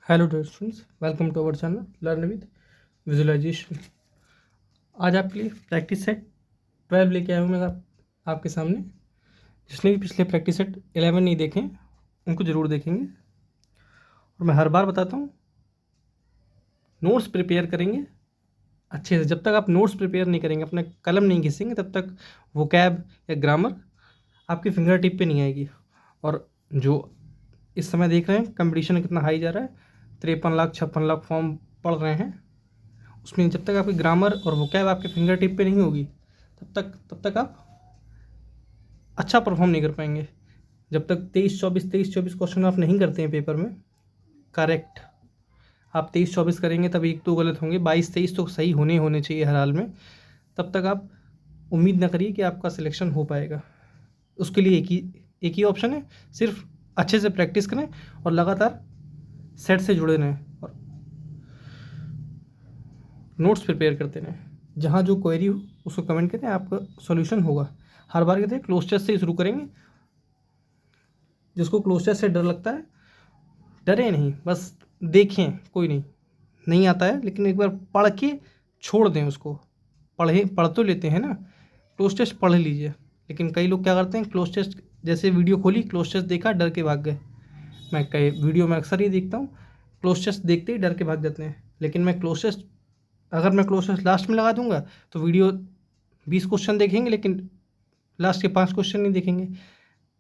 Hello dear students, welcome to our channel learn with visualisation. आज आपके लिए practice set 12 लेके आया हूँ मैं आपके सामने। जिसने भी पिछले प्रैक्टिस सेट 11 नहीं देखे उनको ज़रूर देखेंगे। और मैं हर बार बताता हूँ, नोट्स प्रिपेयर करेंगे अच्छे से। जब तक आप नोट्स प्रिपेयर नहीं करेंगे, अपना कलम नहीं घिसेंगे, तब तक वोकैब या ग्रामर आपकी फिंगर टिप पे नहीं आएगी। और जो इस समय देख रहे हैं कंपटीशन कितना हाई जा रहा है, 53 लाख 56 लाख फॉर्म पढ़ रहे हैं, उसमें जब तक आपकी ग्रामर और वोकैब आपके फिंगर टिप पे नहीं होगी तब तक आप अच्छा परफॉर्म नहीं कर पाएंगे। जब तक 23-24 क्वेश्चन आप नहीं करते हैं पेपर में करेक्ट, आप 23-24 करेंगे तब 1-2 गलत होंगे, 22-23 तो सही होने चाहिए हर हाल में। तब तक आप उम्मीद ना करिए कि आपका सिलेक्शन हो पाएगा। उसके लिए एक ही ऑप्शन है, सिर्फ अच्छे से प्रैक्टिस करें और लगातार सेट से जुड़े रहें और नोट्स प्रिपेयर करते रहें। जहाँ जो क्वेरी हो उसको कमेंट करें, आपका सॉल्यूशन होगा। हर बार कहते हैं क्लोज टेस्ट से ही शुरू करेंगे। जिसको क्लोज टेस्ट से डर लगता है, डरे नहीं, बस देखें, कोई नहीं आता है, लेकिन एक बार पढ़ के छोड़ दें उसको। पढ़ तो लेते हैं ना, क्लोज टेस्ट पढ़ लीजिए। लेकिन कई लोग क्या करते हैं, क्लोज टेस्ट जैसे वीडियो खोली, क्लोज टेस्ट देखा, डर के भाग गए। मैं कई वीडियो में अक्सर ही देखता हूँ, क्लोज टेस्ट देखते ही डर के भाग जाते हैं। लेकिन अगर मैं क्लोज टेस्ट लास्ट में लगा दूंगा तो वीडियो 20 क्वेश्चन देखेंगे, लेकिन लास्ट के 5 क्वेश्चन नहीं देखेंगे।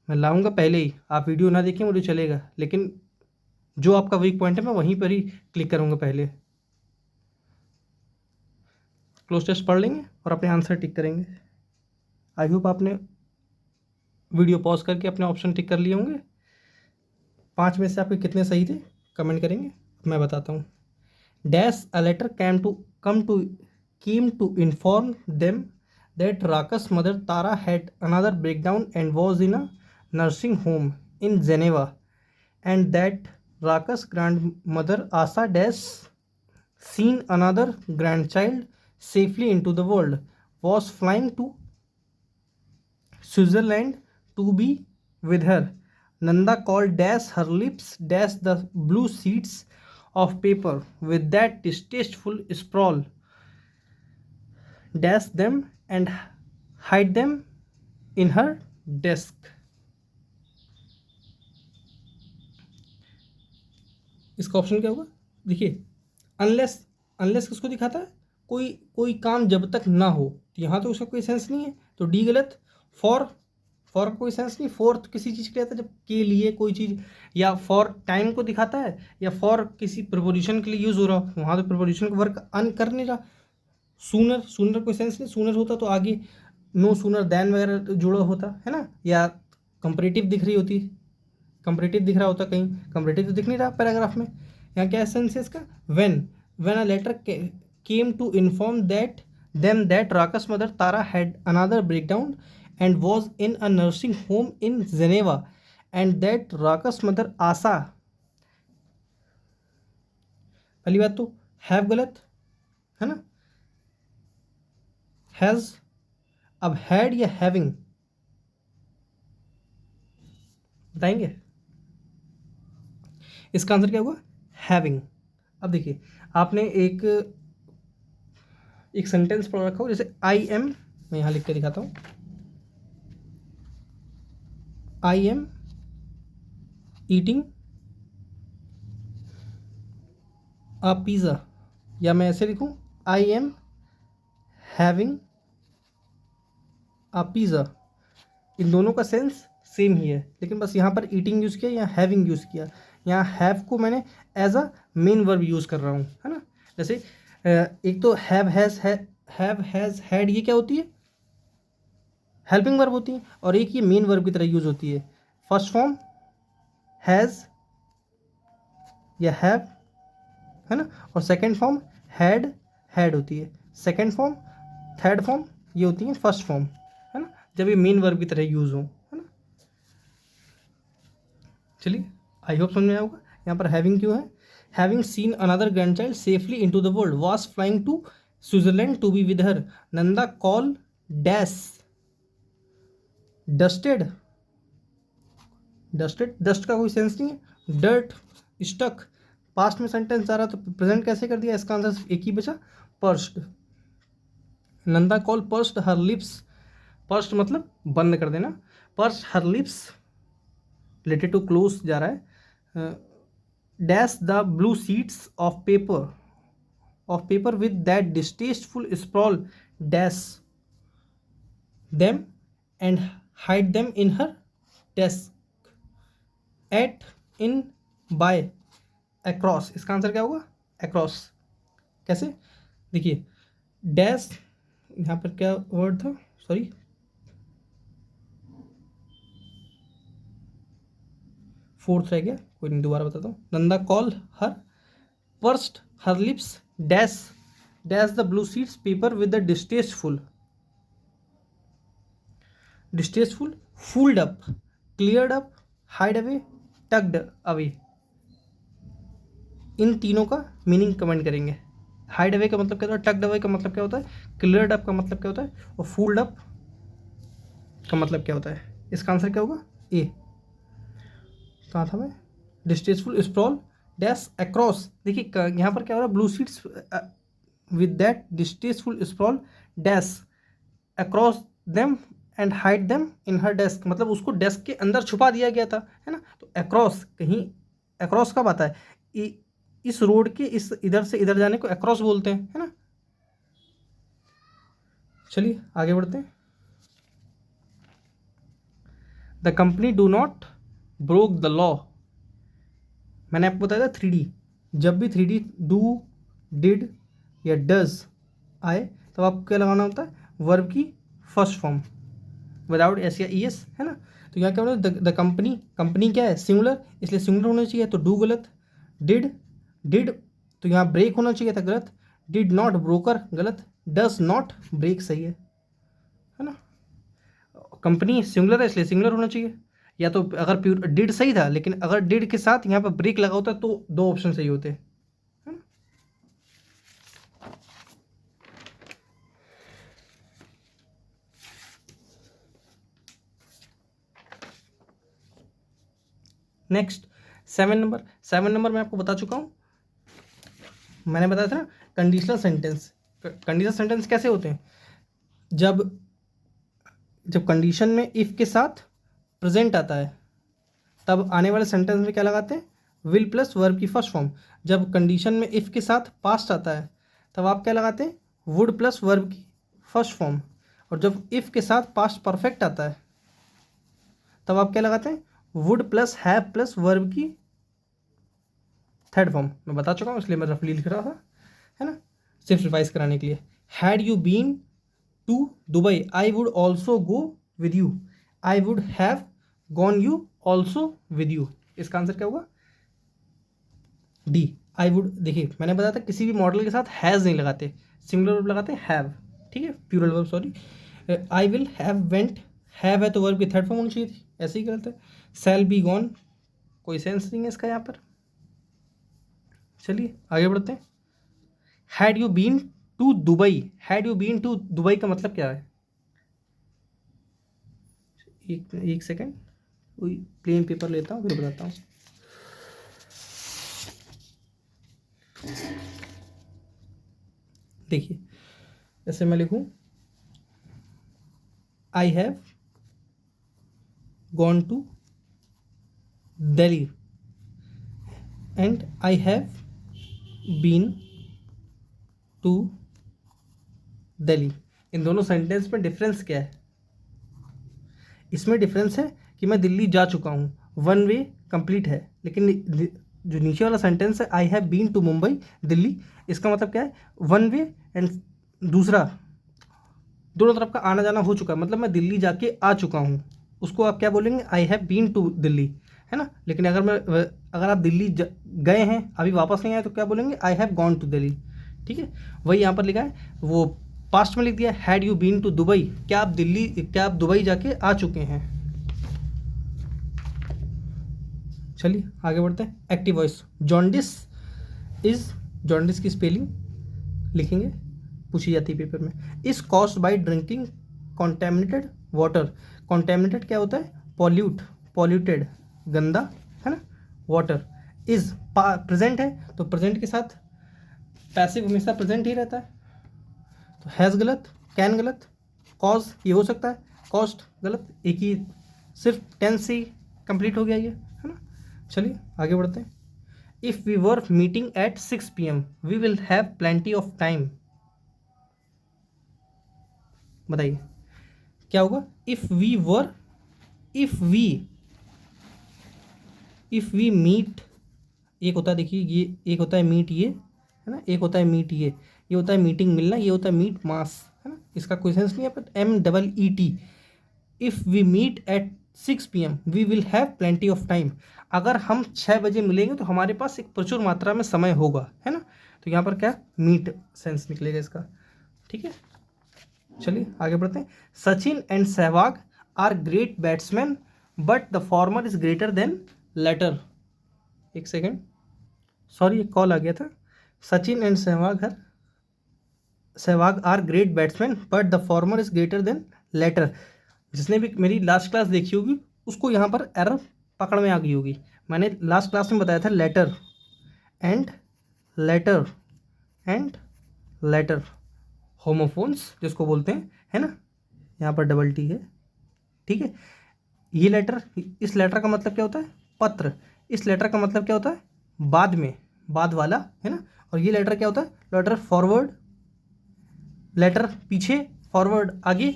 मैं लाऊंगा पहले ही, आप वीडियो ना देखें मुझे चलेगा, लेकिन जो आपका वीक पॉइंट है मैं वहीं पर ही क्लिक करूंगा पहले। क्लोज टेस्ट पढ़ लेंगे और अपने आंसर टिक करेंगे। आई होप आपने वीडियो पॉज करके अपने ऑप्शन टिक कर लिए होंगे। 5 में से आपके कितने सही थे कमेंट करेंगे, मैं बताता हूँ। Dash a letter came to inform them that Raka's mother Tara had another breakdown and was in a nursing home in Geneva, and that Raka's grandmother Asa Dash seen another grandchild safely into the world, was flying to Switzerland to be with her. Nanda called dash her lips dash the blue sheets of paper with that distasteful sprawl, dash them and hide them in her desk. इसका option क्या होगा? देखिए, unless किसको दिखाता है, कोई काम जब तक ना हो, तो यहाँ तो उसका कोई सेंस नहीं है, तो डी गलत। फॉर का कोई सेंस नहीं। फॉर तो किसी चीज़ के लिए आता है जब के लिए कोई चीज़, या फॉर टाइम को दिखाता है, या फॉर किसी प्रपोजिशन के लिए यूज़ हो रहा हो, वहाँ तो प्रपोजिशन का वर्क कर नहीं रहा। सूनर कोई सेंस नहीं, सूनर होता तो आगे नो सूनर देन वगैरह जुड़ा होता है ना, या कंपरेटिव दिख रही होती, कंपरेटिव दिख रहा होता, कहीं कंपरेटिव तो दिख नहीं रहा पैराग्राफ में। यहाँ क्या सेंस है इसका? When a letter came to inform that राकस mother Tara had another breakdown and was in a nursing home in Geneva, and that राकस मदर आशा, पहली बात तो हैव गलत है ना, हैज। अब हैड या हैविंग बताएंगे, इसका आंसर क्या होगा? हैविंग। अब देखिए, आपने एक सेंटेंस पढ़ रखा हो, जैसे आई एम, मैं यहाँ लिख के दिखाता हूँ, I am eating a pizza, या मैं ऐसे लिखूँ, I am having a pizza. इन दोनों का सेंस सेम ही है, लेकिन बस यहाँ पर ईटिंग यूज़ किया या हैविंग यूज़ किया। यहाँ हैव को मैंने as a main verb use कर रहा हूँ, है ना। जैसे एक तो हैव हैज़ हैड, ये क्या होती है? हेल्पिंग वर्ब होती है, और एक ये मेन वर्ब की तरह यूज़ होती है। फर्स्ट फॉर्म हैज़ या हैव, है ना, और सेकेंड फॉर्म हैड होती है। सेकेंड फॉर्म, थर्ड फॉर्म ये होती है फर्स्ट फॉर्म, है ना, जब ये मेन वर्ब की तरह यूज़ हो, है ना। चलिए, आई होप समझ में आया होगा। यहाँ पर हैविंग क्यों है? Having seen another grandchild safely into the world, was flying to Switzerland to be with her, Nanda Kaul dash dusted dust का कोई सेंस नहीं है, डर्ट स्टक पास्ट में सेंटेंस जा रहा तो प्रेजेंट कैसे कर दिया, इसका आंसर एक ही बचा, pursed. Nanda call pursed her lips, pursed मतलब बंद कर देना, pursed her lips related to close जा रहा है। Dash the blue sheets of paper with that distasteful sprawl, dash them and hide them in her desk, at in by across, इसका answer क्या होगा, अक्रॉस। कैसे, देखिए डैश, यहाँ पर क्या वर्ड था, सॉरी, फोर्थ रह गया, कोई नहीं दोबारा बताता हूँ। Nanda Kaul her pursed her lips, dash dash the blue sheets paper with the distasteful, fooled up, cleared up, hide away, tugged away. इन तीनों का मीनिंग कमेंट करेंगे। हाइड अवे का मतलब क्या होता है, टग्ड अवे का मतलब क्या होता है, क्लियर्ड अप का मतलब क्या होता है, और फूल्ड अप का मतलब क्या होता है। इसका आंसर क्या होगा, ए। कहाँ था मैं, डिस्टेस्टफुल स्प्रॉल डैश अक्रॉस, देखिए यहाँ पर क्या हो रहा है, blue sheets with that distasteful sprawl dash across them and hide them in her desk, मतलब उसको डेस्क के अंदर छुपा दिया गया था, है ना। तो अक्रॉस, कहीं अक्रॉस कब आता है, इस रोड के इस इधर से इधर जाने को अक्रॉस बोलते हैं, है ना। चलिए आगे बढ़ते हैं। The company do not broke the law, मैंने आपको बताया था 3D, जब भी 3D डू, डिड या डज आए तब आपको क्या लगाना होता है, वर्ब की फर्स्ट फॉर्म विदाउट एस या ई एस, है ना। तो यहाँ क्या बोला, द कंपनी, कंपनी क्या है, सिंगुलर, इसलिए सिंगुलर होना चाहिए, तो डू गलत। डिड तो यहाँ ब्रेक होना चाहिए था, गलत। डिड नॉट ब्रोकर, गलत। डज नॉट ब्रेक, सही है ना। कंपनी सिंगुलर है इसलिए सिंगुलर होना चाहिए, या तो अगर प्योर डिड सही था, लेकिन अगर डिड के साथ यहाँ पर ब्रेक लगा होता तो दो ऑप्शन सही होते, है ना। नेक्स्ट 7 नंबर मैं आपको बता चुका हूँ, मैंने बताया था ना, कंडीशनल सेंटेंस। कंडीशनल सेंटेंस कैसे होते हैं, जब कंडीशन में इफ़ के साथ प्रेजेंट आता है तब आने वाले सेंटेंस में क्या लगाते हैं, विल प्लस वर्ब की फर्स्ट फॉर्म। जब कंडीशन में इफ़ के साथ पास्ट आता है तब आप क्या लगाते हैं, वुड प्लस वर्ब की फर्स्ट फॉर्म। और जब इफ़ के साथ पास्ट परफेक्ट आता है तब आप क्या लगाते हैं, would plus have plus verb की थर्ड फॉर्म। मैं बता चुका हूँ इसलिए मैं रफली लिख रहा था, है ना, सिर्फ रिवाइज कराने के लिए। Had you been to Dubai I would also go with you, I would have gone you also with you, इसका आंसर क्या होगा, डी, आई वुड। देखिए मैंने बताया था किसी भी मॉडल के साथ हैज़ नहीं लगाते, सिंगुलर वर्ब लगाते हैं हैव, ठीक है, plural verb, sorry. I will have went, have है तो वर्ब की थर्ड फॉर्म होनी चाहिए थी, ऐसे ही गलत है। शैल बी गॉन, कोई सेंस नहीं है इसका यहाँ पर। चलिए आगे बढ़ते हैं। Had you been to Dubai, had you been to Dubai का मतलब क्या है, एक सेकेंड, कोई प्लेन पेपर लेता हूँ फिर बताता हूँ। देखिए ऐसे मैं लिखूँ, I have gone to Delhi and I have been to Delhi. इन दोनों सेंटेंस में डिफरेंस क्या है, इसमें डिफरेंस है कि मैं दिल्ली जा चुका हूँ, वन वे कंप्लीट है, लेकिन जो नीचे वाला सेंटेंस है I have been to Mumbai Delhi, इसका मतलब क्या है, वन वे एंड दूसरा दोनों तरफ का आना जाना हो चुका है, मतलब मैं दिल्ली जाके आ चुका हूँ, उसको आप क्या बोलेंगे, I have been to Delhi, है ना। लेकिन अगर आप दिल्ली गए हैं अभी वापस नहीं आए तो क्या बोलेंगे, I have gone to Delhi, ठीक है। वही यहाँ पर लिखा है, वो पास्ट में लिख दिया, had you been to Dubai, क्या आप दुबई जाके आ चुके हैं। चलिए आगे बढ़ते हैं। एक्टिव वॉइस, जॉन्डिस की स्पेलिंग लिखेंगे, पूछी जाती है पेपर में। Is caused by drinking contaminated water, contaminated क्या होता है, पॉल्यूटेड, गंदा, है ना, वाटर। इज प्रेजेंट है तो प्रेजेंट के साथ पैसिव हमेशा प्रेजेंट ही रहता है, तो हैज़ गलत, कैन गलत, कॉज ये हो सकता है, कॉस्ट गलत, एक ही सिर्फ टेंस से ही कंप्लीट हो गया ये, है ना। चलिए आगे बढ़ते हैं। If we were meeting at 6 PM we will have plenty of time. बताइए क्या होगा। इफ़ वी मीट, एक होता है देखिए, ये एक होता है मीट, ये है ना, एक होता है मीट, ये होता है मीटिंग मिलना, ये होता है मीट मास, है ना, इसका कोई सेंस नहीं है, but MEET। If we meet at 6 PM we will have plenty of time. अगर हम 6 बजे मिलेंगे तो हमारे पास एक प्रचुर मात्रा में समय होगा, है ना। तो यहाँ पर क्या मीट सेंस निकलेगा इसका, ठीक है। चलिए आगे बढ़ते हैं। Sachin and Sehwag are great batsman but the former is greater than later. एक सेकेंड, सॉरी एक कॉल आ गया था। Sachin and Sehwag are great batsman but the former is greater than later. जिसने भी मेरी लास्ट क्लास देखी होगी उसको यहाँ पर एरर पकड़ में आ गई होगी। मैंने लास्ट क्लास में बताया था लेटर एंड लेटर होमोफोन्स जिसको बोलते हैं, है ना। यहाँ पर डबल टी है, ठीक है। ये लेटर, इस लेटर का मतलब क्या होता है, पत्र। इस लेटर का मतलब क्या होता है, बाद में, बाद वाला, है ना। और ये लेटर क्या होता है, लेटर फॉरवर्ड, लेटर पीछे, फॉरवर्ड आगे।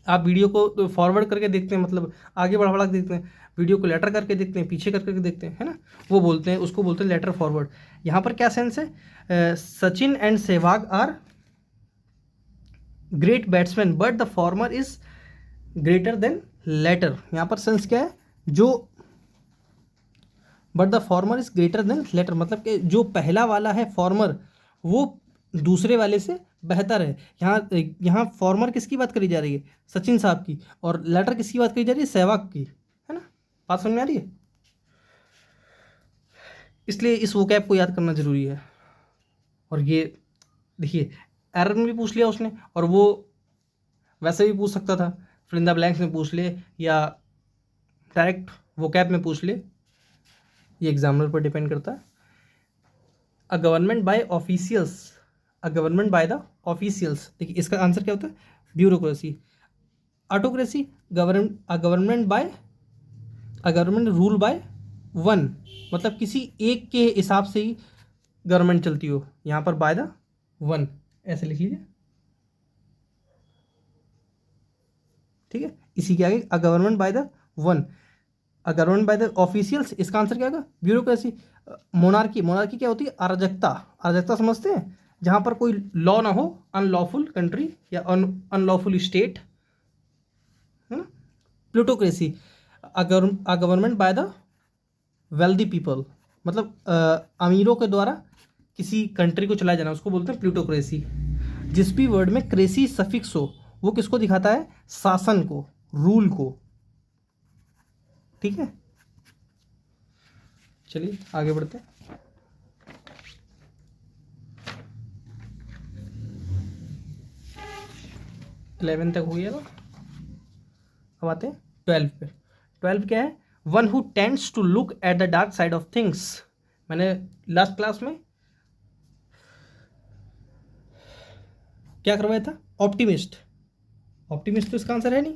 आप वीडियो को फॉरवर्ड करके देखते हैं, मतलब आगे बढ़ा बढ़ा देखते हैं, वीडियो को लेटर करके देखते हैं, पीछे करके देखते हैं, है ना, वो बोलते हैं, उसको बोलते हैं लेटर फॉरवर्ड। यहाँ पर क्या सेंस है, Sachin and Sehwag are great batsman but the former is greater than later. यहाँ पर सेंस क्या है, जो but the former is greater than later, मतलब कि जो पहला वाला है फॉर्मर वो दूसरे वाले से बेहतर है। यहाँ फॉर्मर किसकी बात करी जा रही है, सचिन साहब की, और लेटर किसकी बात करी जा रही है, सहवाग की, है ना। बात समझ में आ रही है। इसलिए इस वोकैब को याद करना जरूरी है। और ये देखिए एरर में भी पूछ लिया उसने, और वो वैसे भी पूछ सकता था, फिल इन द ब्लैंक्स में पूछ ले या डायरेक्ट वोकैब में पूछ ले, ये एग्जामिनर पर डिपेंड करता है। A government by officials, a government by the officials, देखिए इसका आंसर क्या होता है, bureaucracy. Autocracy, government rule by one, मतलब किसी एक के हिसाब से ही गवर्नमेंट चलती हो, यहाँ पर बाय द वन ऐसे लिख लीजिए, ठीक है। इसी के आगे a government by the one, a government by the officials, इसका आंसर क्या होगा, ब्यूरोक्रेसी। मोनार्की, मोनार्की क्या होती है, अराजकता, अराजकता समझते हैं, जहाँ पर कोई लॉ ना हो, अनलॉफुल कंट्री या अनलॉफुल स्टेट, है ना। Plutocracy, a government by the wealthy people, मतलब अमीरों के द्वारा किसी कंट्री को चलाया जाना, उसको बोलते हैं प्लूटोक्रेसी। जिस भी वर्ड में क्रेसी सफिक्स हो वो किसको दिखाता है, शासन को, रूल को, ठीक है। चलिए आगे बढ़ते हैं। 11 तक हो गया था, अब आते हैं 12 पे। 12 क्या है, one who tends to look at the dark side of things. मैंने लास्ट क्लास में क्या करवाया था, ऑप्टिमिस्ट। ऑप्टिमिस्ट तो इसका आंसर है नहीं।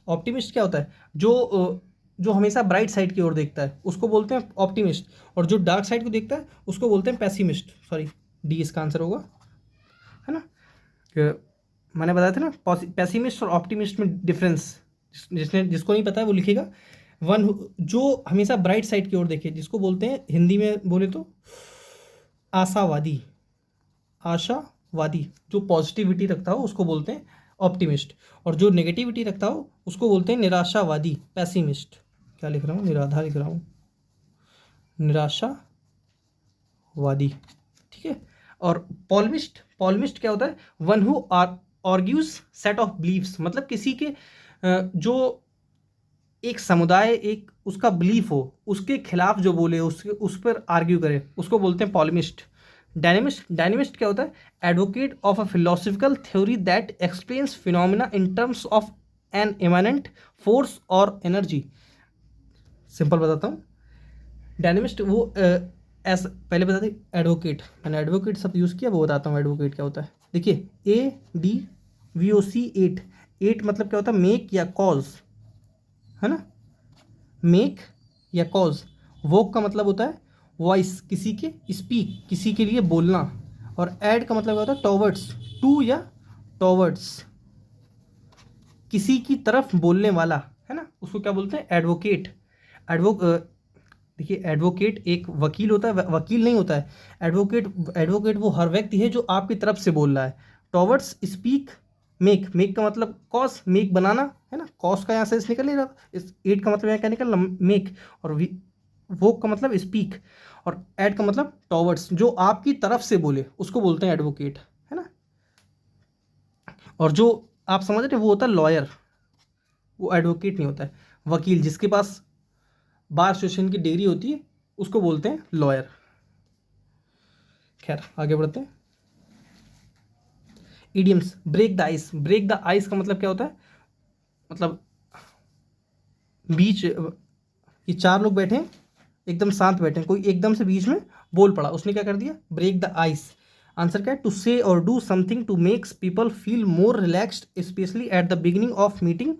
ऑप्टिमिस्ट क्या होता है, जो हमेशा ब्राइट साइड की ओर देखता है उसको बोलते हैं ऑप्टिमिस्ट, और जो डार्क साइड को देखता है उसको बोलते हैं पैसिमिस्ट। सॉरी, डी इसका आंसर होगा, है ना। मैंने बताया था ना पैसिमिस्ट और ऑप्टिमिस्ट में डिफरेंस, जिसको नहीं पता है वो लिखेगा। वन जो हमेशा ब्राइट साइड की ओर देखे, जिसको बोलते हैं हिंदी में बोले तो आशावादी, आशावादी, जो पॉजिटिविटी रखता हो उसको बोलते हैं ऑप्टिमिस्ट, और जो नेगेटिविटी रखता हो उसको बोलते हैं निराशावादी, पैसिमिस्ट। क्या लिख रहा हूँ, निराधार लिख रहा हूँ, निराशावादी, ठीक है। और पॉलमिस्ट क्या होता है, one who argues set of believes, मतलब किसी के जो एक समुदाय, एक उसका बिलीफ हो, उसके खिलाफ जो बोले, उस पर आर्ग्यू करे, उसको बोलते हैं पॉलमिस्ट। डायनेमिस्ट क्या होता है, advocate of a philosophical theory that explains phenomena in terms of an immanent force और एनर्जी। सिंपल बताता हूँ, डायनेमिस्ट वो ऐसा पहले बता दें, एडवोकेट, मैंने एडवोकेट शब्द यूज़ किया, वो बताता हूँ एडवोकेट क्या होता है। देखिए ADVOC, एट, एट मतलब क्या होता है, मेक या कॉज, है ना, मेक या कॉज। वोक का मतलब होता है वॉइस, किसी के, स्पीक किसी के लिए बोलना, और एड का मतलब क्या होता है, टॉवर्ड्स, टू या टॉवर्ड्स, किसी की तरफ बोलने वाला, है ना, उसको क्या बोलते हैं, एडवोकेट। देखिए एडवोकेट एक वकील होता है, वकील नहीं होता है एडवोकेट। एडवोकेट वो हर व्यक्ति है जो आपकी तरफ से बोल रहा है। टॉवर्ड्स, स्पीक, मेक, मेक का मतलब कॉस, मेक बनाना, है ना, कॉस का यहाँ से निकल नहीं रहा, इस एट का मतलब यहाँ क्या निकल, मेक, और वो का मतलब स्पीक, और एड का मतलब टॉवर्ड्स, जो आपकी तरफ से बोले उसको बोलते हैं एडवोकेट, है ना। और जो आप समझ रहे वो होता है लॉयर, वो एडवोकेट नहीं होता है। वकील जिसके पास बार एसोसिएशन की डिग्री होती है उसको बोलते हैं लॉयर। खैर आगे बढ़ते हैं। Idioms, break the ice, break the ice का मतलब क्या होता है, मतलब बीच, ये चार लोग बैठे हैं, एकदम शांत बैठे हैं, कोई एकदम से बीच में बोल पड़ा, उसने क्या कर दिया, ब्रेक द आइस। आंसर क्या है, टू से और do something to makes people feel more relaxed specially at the beginning of meeting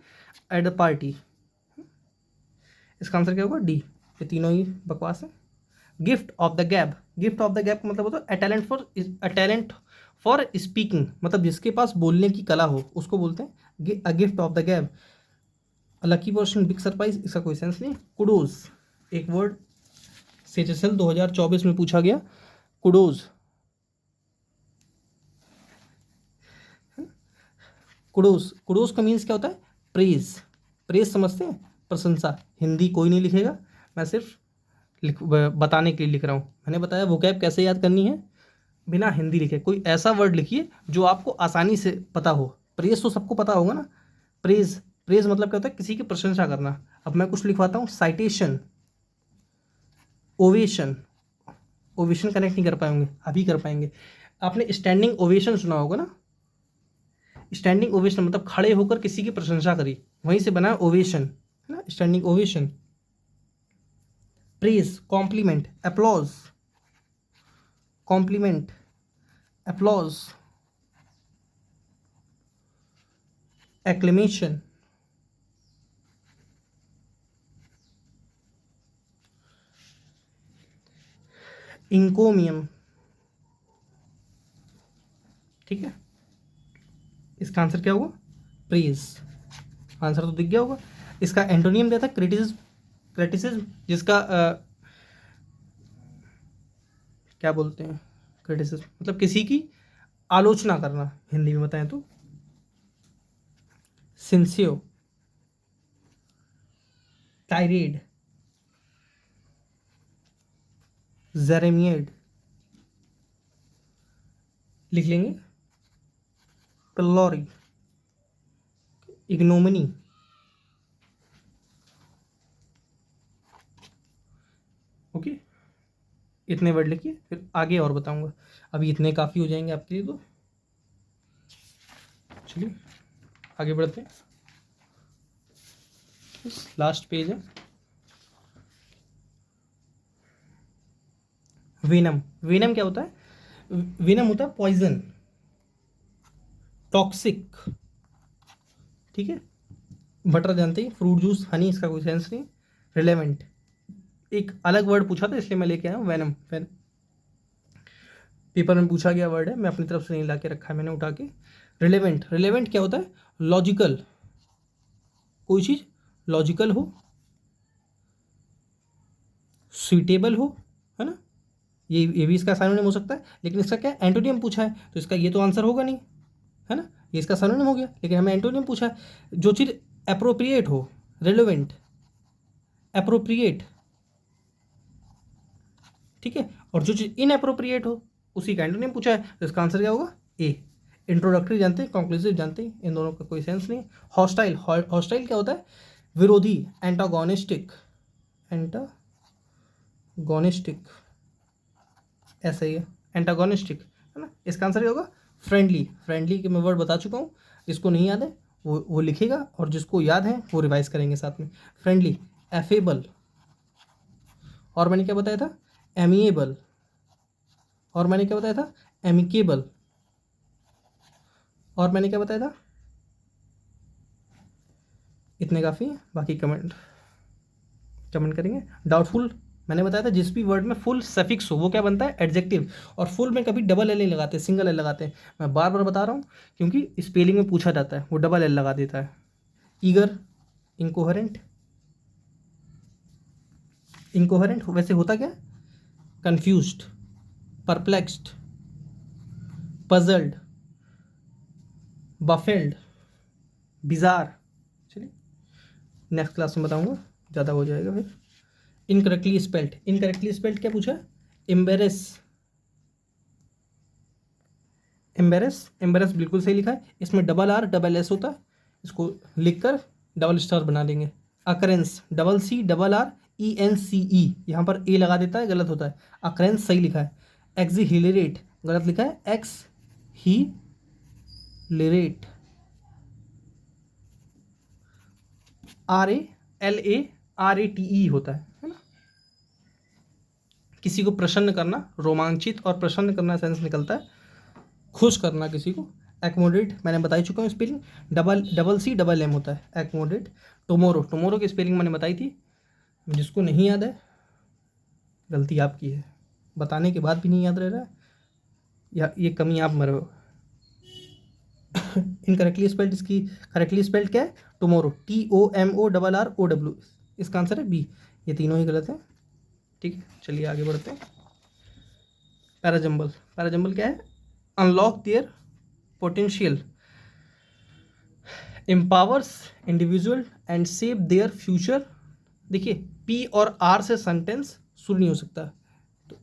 at the party. इसका आंसर क्या होगा, डी। ये तीनों ही बकवास है। Gift of the gab, gift of the gab का मतलब होता है अ टैलेंट फॉर स्पीकिंग, मतलब जिसके पास बोलने की कला हो उसको बोलते हैं अ गिफ्ट ऑफ द गैब। लकी पर्सन, बिग सरप्राइज, इसका कोई सेंस नहीं। कुडोज, एक वर्ड CHSL 2024 में पूछा गया, कुडोज। कुडोज, कुडोज का मीन्स क्या होता है, प्रेज, प्रेज समझते हैं, प्रशंसा। हिंदी कोई नहीं लिखेगा, मैं सिर्फ बताने के लिए लिख रहा हूँ। मैंने बताया वोकैब कैसे याद करनी है, बिना हिंदी लिखे कोई ऐसा वर्ड लिखिए जो आपको आसानी से पता हो। प्रेज तो सबको पता होगा ना, प्रेज, प्रेज मतलब क्या होता है, किसी की प्रशंसा करना। अब मैं कुछ लिखवाता हूँ, साइटेशन, ओवेशन, ओवेशन कनेक्ट नहीं कर पाएंगे, अभी कर पाएंगे। आपने स्टैंडिंग ओवेशन सुना होगा ना, स्टैंडिंग ओवेशन मतलब खड़े होकर किसी की प्रशंसा करी, वहीं से बना ओवेशन, है ना, standing ovation. Praise, compliment, applause, compliment, applause, acclamation, encomium. ठीक है, इसका आंसर क्या होगा, प्रेज। आंसर तो दिख गया होगा। इसका एंटोनियम दिया था क्रिटिसिज्म, क्रिटिसिज्म जिसका क्या बोलते हैं, क्रिटिसिज्म मतलब किसी की आलोचना करना, हिंदी में बताएं तो। सिंसियो, टायरेड, जेरेमियड, लिख लेंगे, पिल्लोरी, इग्नोमिनी। ओके, इतने वर्ड लिखिए, फिर आगे और बताऊंगा, अभी इतने काफ़ी हो जाएंगे आपके लिए। तो चलिए आगे बढ़ते हैं, लास्ट पेज है। वेनम, वेनम क्या होता है, वेनम होता है पॉइजन, टॉक्सिक। ठीक है, बटर जानते ही, फ्रूट जूस, हनी, इसका कोई सेंस नहीं। रिलेवेंट, एक अलग वर्ड पूछा था इसलिए मैं लेके आया हूँ, वेनम, पेपर में पूछा गया वर्ड है, मैं अपनी तरफ से नहीं ला के रखा है, मैंने उठा के। रिलेवेंट, रिलेवेंट क्या होता है, लॉजिकल, कोई चीज़ लॉजिकल हो, सुइटेबल हो, है ना, ये भी इसका सिनोनिम हो सकता है, लेकिन इसका क्या एंटोनियम पूछा है तो इसका ये तो आंसर होगा नहीं, है ना, ये इसका सिनोनिम हो गया, लेकिन हमें एंटोनियम पूछा है। जो चीज़ अप्रोप्रिएट हो, रिलेवेंट, अप्रोप्रिएट, ठीक है, और जो चीज़ इनअप्रोप्रिएट हो उसी का एंटोनियम पूछा है, तो इसका आंसर क्या होगा, ए। इंट्रोडक्टरी जानते हैं, कंक्लूसिव जानते हैं, इन दोनों का कोई सेंस नहीं। हॉस्टाइल, हॉस्टाइल क्या होता है, विरोधी, एंटागोनिस्टिक, एंटागोनिस्टिक, ऐसा ही है, एंटागोनिस्टिक, है ना। इसका आंसर क्या होगा, फ्रेंडली, फ्रेंडली के मैं वर्ड बता चुका हूँ, जिसको नहीं याद है वो लिखेगा, और जिसको याद है वो रिवाइज करेंगे साथ में। फ्रेंडली, एफेबल, और मैंने क्या बताया था, एमिएबल, और मैंने क्या बताया था, एमिकेबल, और मैंने क्या बताया था, इतने काफ़ी हैं, बाकी कमेंट करेंगे। डाउटफुल मैंने बताया था जिस भी वर्ड में फुल सफिक्स हो वो क्या बनता है, एडजेक्टिव, और फुल में कभी डबल एल नहीं लगाते, सिंगल एल लगाते हैं। मैं बार बार बता रहा हूँ क्योंकि स्पेलिंग में पूछा जाता है, वो डबल एल लगा देता है। ईगर, इनकोहेरेंट, इनकोहेरेंट वैसे होता क्या, कंफ्यूज्ड, परप्लेक्स्ड, पजल्ड, बफेल्ड, बिजार। चलिए नेक्स्ट क्लास में बताऊंगा, ज़्यादा हो जाएगा फिर। इनकरेक्टली स्पेल्ड, इनकरेक्टली स्पेल्ड क्या पूछा, एम्बेरस, एम्बेरस, एम्बेरस बिल्कुल सही लिखा है, इसमें डबल आर डबल एस होता है, इसको लिखकर डबल स्टार बना देंगे। Occurrence, double C double R E N C E, यहाँ पर ए लगा देता है, गलत होता है, अकरेंस सही लिखा है। एक्सीहिलेरेट गलत लिखा है, exhilarate, R A L A R A T E होता है ना। किसी को प्रसन्न करना, रोमांचित और प्रसन्न करना सेंस निकलता है, खुश करना किसी को। एक्मोडेट मैंने बता ही चुका हूँ spelling, double C double M होता है एक्मोडेट। टुमारो, टुमारो की स्पेलिंग मैंने बताई थी, जिसको नहीं याद है गलती आपकी है, बताने के बाद भी नहीं याद रह रहा है, या ये कमी आप में रहो। इनकरेक्टली स्पेल्ड, इसकी करेक्टली स्पेल्ड क्या है, टुमारो, TOMORROW, इसका आंसर है बी। ये तीनों ही गलत है, ठीक है। चलिए आगे बढ़ते हैं। पैराजम्बल, पैराजम्बल क्या है, unlock their potential, empowers individual and save their future. देखिए पी और आर से सेंटेंस शुरू नहीं हो सकता, तो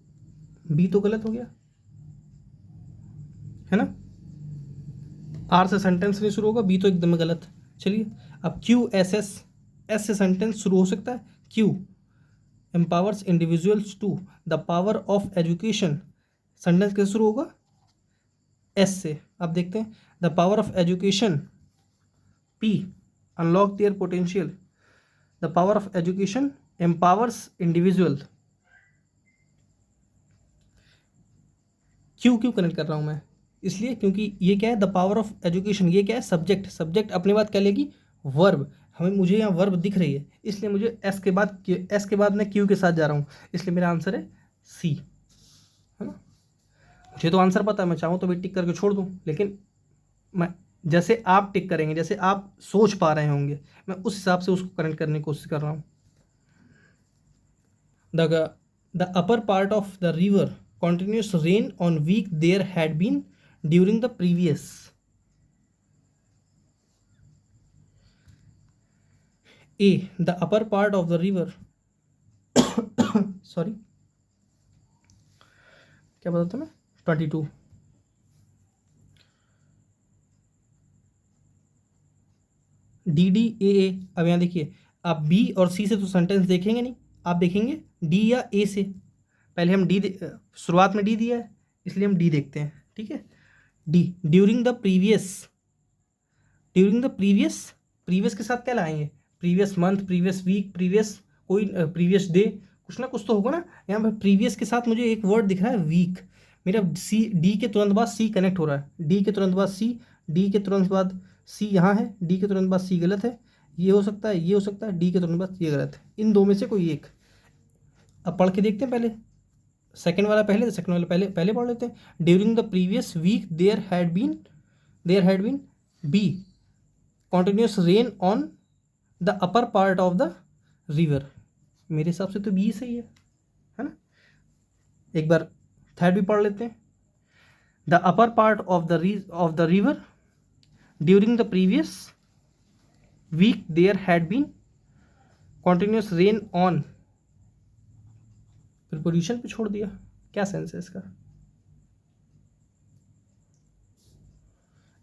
बी तो गलत हो गया है ना, आर से सेंटेंस नहीं शुरू होगा, बी तो एकदम गलत। चलिए अब क्यू एस एस, एस से सेंटेंस शुरू हो सकता है, Q empowers individuals to the power of education, sentence कैसे शुरू होगा, एस से। अब देखते हैं, the power of education, P unlock their potential, the power of education empowers individual. क्यों क्यों कनेक्ट कर रहा हूँ मैं, इसलिए क्योंकि ये क्या है, द पावर ऑफ एजुकेशन, ये क्या है, सब्जेक्ट, सब्जेक्ट अपने बाद क्या लेगी, वर्ब। हमें मुझे यहाँ वर्ब दिख रही है, इसलिए मुझे एस के बाद मैं क्यू के साथ जा रहा हूँ, इसलिए मेरा आंसर है सी, है ना। मुझे तो आंसर पता है, मैं चाहूँ तो भी टिक करके छोड़ दूँ, लेकिन मैं जैसे आप टिक करेंगे, जैसे आप सोच पा रहे होंगे, मैं उस हिसाब से उसको कनेक्ट करने की कोशिश कर रहा हूँ। The upper part of the river continuous rain on week there had been during the previous, a the upper part of the river sorry क्या बताता मैं, 22, डी डी ए। अब यहाँ देखिए, आप बी और सी से तो सेंटेंस देखेंगे नहीं, आप देखेंगे डी या ए से। पहले हम डी, शुरुआत में डी दिया है इसलिए हम डी देखते हैं, ठीक है। D, during the previous, during the previous, previous के साथ क्या लाएंगे, previous month, previous week, previous कोई प्रीवियस डे, कुछ ना कुछ तो होगा ना। यहाँ पर प्रीवियस के साथ मुझे एक वर्ड दिख रहा है वीक, मेरा सी, डी के तुरंत बाद सी कनेक्ट हो रहा है, डी के तुरंत बाद सी, डी के तुरंत बाद सी यहाँ है, डी के तुरंत बाद सी गलत है, ये हो सकता है, ये हो सकता है, डी के तुरंत बाद ये गलत है, इन दो में से कोई एक। अब पढ़ के देखते हैं, पहले सेकंड वाला पहले, सेकंड वाला पहले, पहले पढ़ लेते हैं। During the previous week there had been be continuous rain on the upper part of the river. मेरे हिसाब से तो बी सही है ना। एक बार थर्ड भी पढ़ लेते हैं। The upper part of the river during the previous week there had been continuous rain on, preposition पे छोड़ दिया, क्या सेंस है इसका।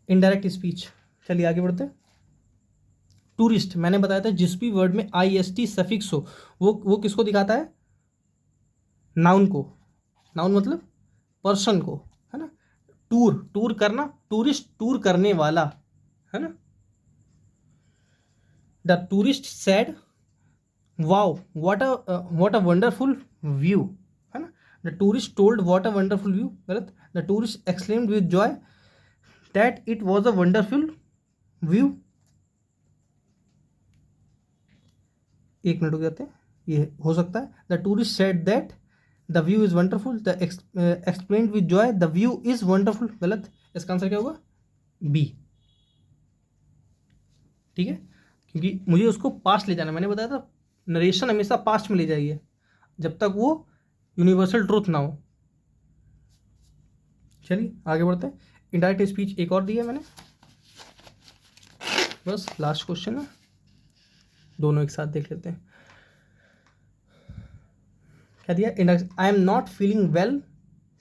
इनडायरेक्ट स्पीच, चलिए आगे बढ़ते हैं। टूरिस्ट मैंने बताया था जिस भी वर्ड में IST सफिक्स हो वो किसको दिखाता है, नाउन को, नाउन मतलब पर्सन को, है ना। टूर, टूर करना, टूरिस्ट टूर करने वाला, है ना। The tourist said wow what a wonderful view, है ना। The tourist told what a wonderful view, गलत। The tourist exclaimed with joy that it was a wonderful view. एक मिनट रुक जाते हैं, ये हो सकता है। The tourist said that the view is wonderful, the explained with joy the view is wonderful, गलत। इसका आंसर क्या होगा? बी। ठीक है, क्योंकि मुझे उसको पास्ट ले जाना, मैंने बताया था नरेशन हमेशा पास्ट में ले जाइए जब तक वो यूनिवर्सल ट्रूथ ना हो। चलिए आगे बढ़ते हैं। इनडायरेक्ट स्पीच एक और दी है मैंने, बस लास्ट क्वेश्चन है, दोनों एक साथ देख लेते हैं। क्या दिया? I am not feeling well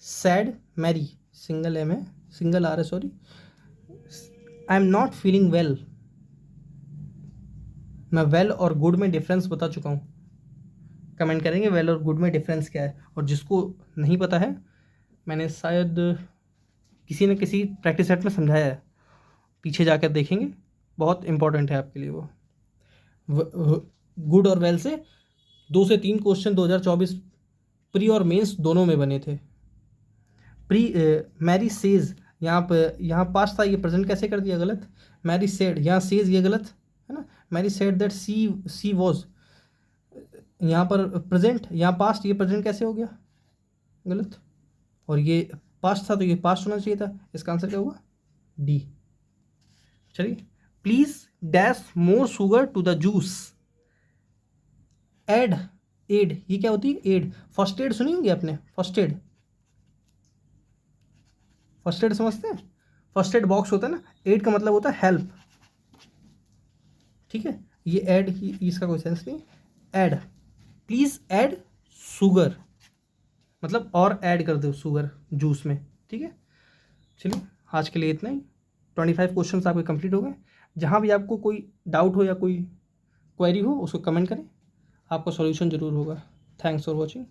said Mary, single M है, सिंगल आर है, sorry. I am not feeling well, मैं वेल और गुड में डिफरेंस बता चुका हूँ। कमेंट करेंगे वेल और गुड में डिफरेंस क्या है, और जिसको नहीं पता है मैंने शायद किसी न किसी प्रैक्टिस सेट में समझाया है, पीछे जाकर देखेंगे, बहुत इंपॉर्टेंट है आपके लिए वो। गुड और वेल से 2 से 3 क्वेश्चन 2024 प्री और मेंस दोनों में बने थे। मैरी सेज, यहाँ पास्ट था, ये प्रेजेंट कैसे कर दिया? गलत। मैरी सेड, यहाँ सेज, ये गलत है ना। Mary said that she was, यहाँ पर प्रेजेंट, यहाँ पास्ट, ये प्रेजेंट कैसे हो गया? गलत। और ये पास्ट था तो ये पास्ट होना चाहिए था। इसका आंसर क्या होगा? डी। चलिए, please dash more sugar to the juice. Add, add, ये क्या होती है? एड, फर्स्ट एड सुनी होगी आपने, फर्स्ट एड, फर्स्ट एड समझते हैं? फर्स्ट एड बॉक्स होता है ना, एड का मतलब होता है हेल्प। ठीक है, ये ऐड, इसका कोई सेंस नहीं। ऐड, प्लीज ऐड शुगर, मतलब और ऐड कर दो शुगर जूस में। ठीक है, चलिए आज के लिए इतना ही। 25 क्वेश्चन आपके कंप्लीट हो गए। जहाँ भी आपको कोई डाउट हो या कोई क्वेरी हो उसको कमेंट करें, आपका सॉल्यूशन ज़रूर होगा। Thanks for watching.